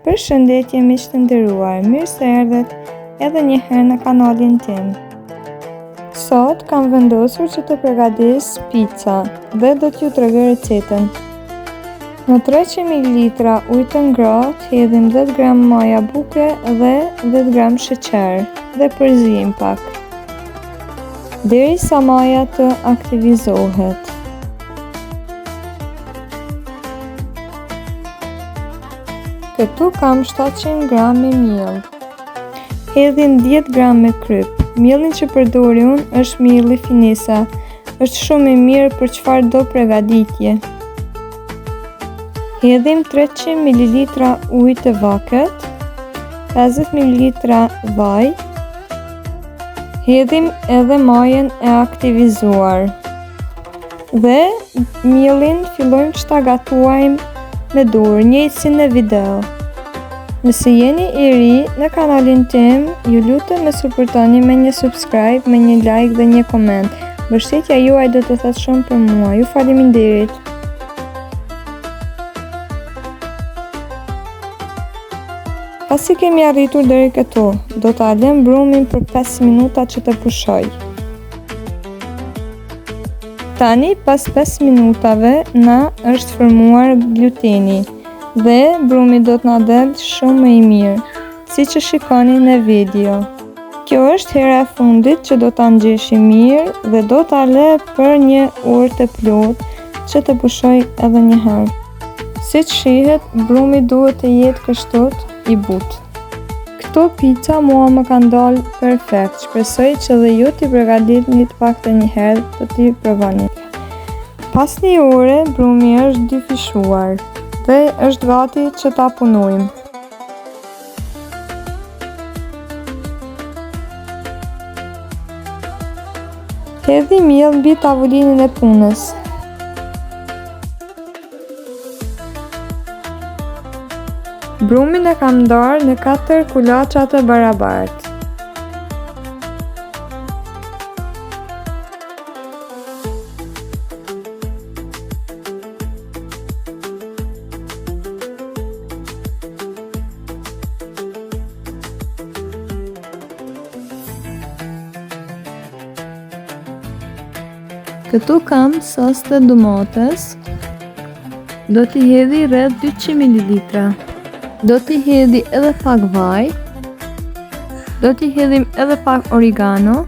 Përshëndetje miq të nderuar, mirë se erdhët edhe një herë në kanalin tim. Sot kam vendosur që të përgatis pica dhe do t'ju tregoj recetën. Në 300 ml ujë të ngrohtë hedhim 10 gram maja buke dhe 10 gram sheqer dhe përzijim pak, derisa maja të aktivizohet. Këtu kam 700 gram me miell. Hedhim 10 gram me kryp. Miellin që përdori unë është mielli finesa. Është shumë i mirë për çfarë do përgatitje. Hedhim 300 ml ujë të vakët, 50 ml vaj. Hedhim edhe majën e aktivizuar. Dhe miellin fillojmë që ta gatuajmë me dorë, njëjtë si në video. Nëse jeni i ri në kanalin tim, ju lutem me suportoni me një subscribe, me një like dhe një koment. Mbështetja juaj do të thotë shumë për mua. Ju faleminderit. Pasi kemi arritur deri këtu, do ta lëm brumin për 5 minuta që të pushoj. Tani, pas 5 minutave, na është formuar gluteni dhe brumi do t'na del shumë më i mirë, si që shikoni në video. Kjo është hera e fundit që do t'a ngjeshim mirë dhe do t'a lë për një orë të plotë që të pushoj edhe një herë. Si që shihet, brumi duhet të jetë kështot i butë. Këto pica mua më kanë dalë perfekt, shpresoj që dhe ju t'i përgatitni të paktën një herë të t'i provoni. Pas një ore, brumi është dyfishuar dhe është gati që ta punojmë. Hedhi miell mbi tavolinën e punës. Brumin e kam ndarë në 4 kulaça të barabartë. Këtu kam sos të domates. Do t'i hedhi rreth 200 ml. Do t'i hedhi edhe pak vaj. Do t'i hedhim edhe pak oregano.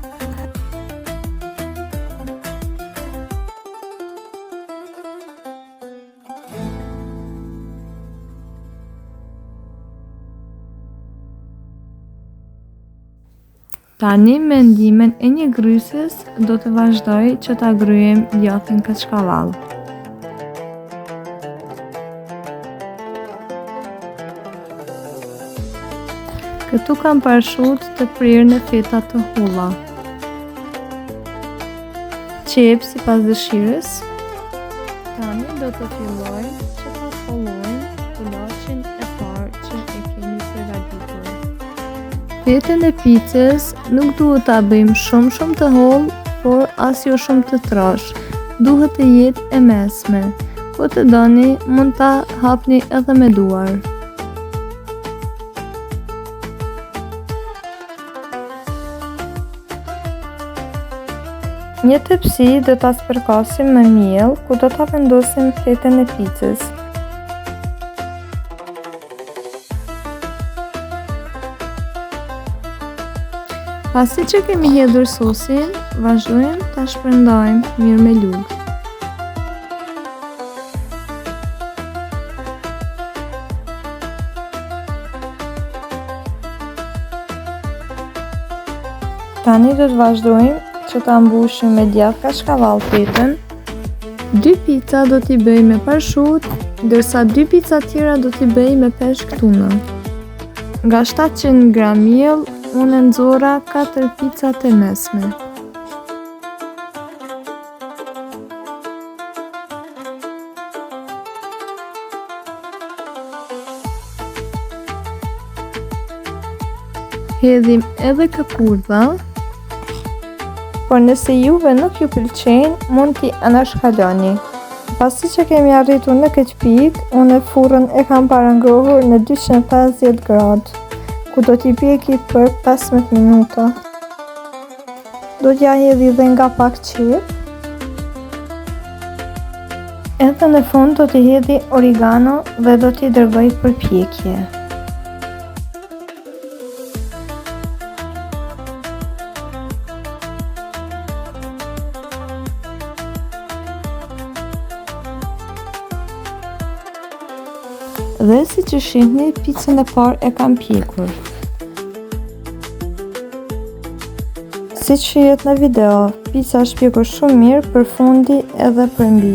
Tani me ndihmën e një gryses do të vazhdoj që ta gryjem djathën kaçkavall. Këtu kam parashutë të prirë në feta të holla. Qep sipas dëshirës. Tani do të fillojmë që ta follojmë kulaçin e parë që e kemi përgatitur. Fetën e picës nuk duhet ta bëjmë shumë të hollë, por as jo shumë të trash. Duhet të jetë e mesme. Po të doni, mund ta hapni edhe me duar. Një tepsi do ta spërkasim me miell, ku do ta vendosim fetën e picës. Pasi që kemi hedhur sosin, vazhdojmë ta shpërndajmë mirë me lugë. Tani do të vazhdojmë që ta mbushim me djathë kaçkavall fetën. 2 pica do t'i bëj me parshutë, ndërsa 2 pica tjera do t'i bëj me peshk tuna. Nga 700 gram miell, unë nxora 4 picat e mesme. Hedhim edhe këpurdha, por nëse juve nuk ju pëlqejnë, mund t'i anashkaloni. Pasi që kemi arritur në këtë pikë, unë furrën e kam parangrohur në 250 gradë, ku do t'i pjeki për 15 minuta. Do t'ja hedhi dhe nga pak qep. Edhe në fund do t'i hedhi oregano dhe do t'i dërgoj për pjekje. Dhe si që shihni, picën e parë e kam pjekur. Si që shihet në video, pica është pjekur shumë mirë për fundi edhe për mbi.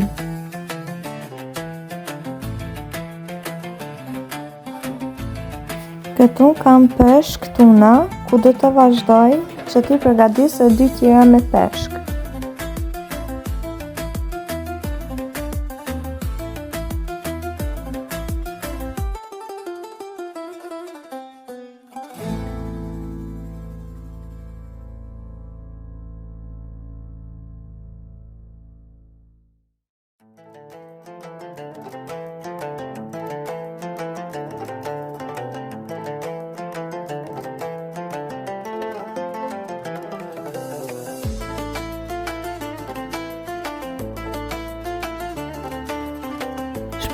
Këtu kam peshk tuna, ku do të vazhdoj që t'i përgatis e 2 tjera me peshk.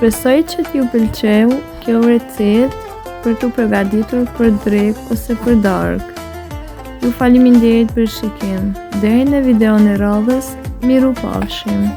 Shpresoj që t'ju pëlqeu kjo recetë për t'u përgatitur për drekë ose për darkë. Ju faleminderit për shikim. Deri në videon e radhës, miru pafshim.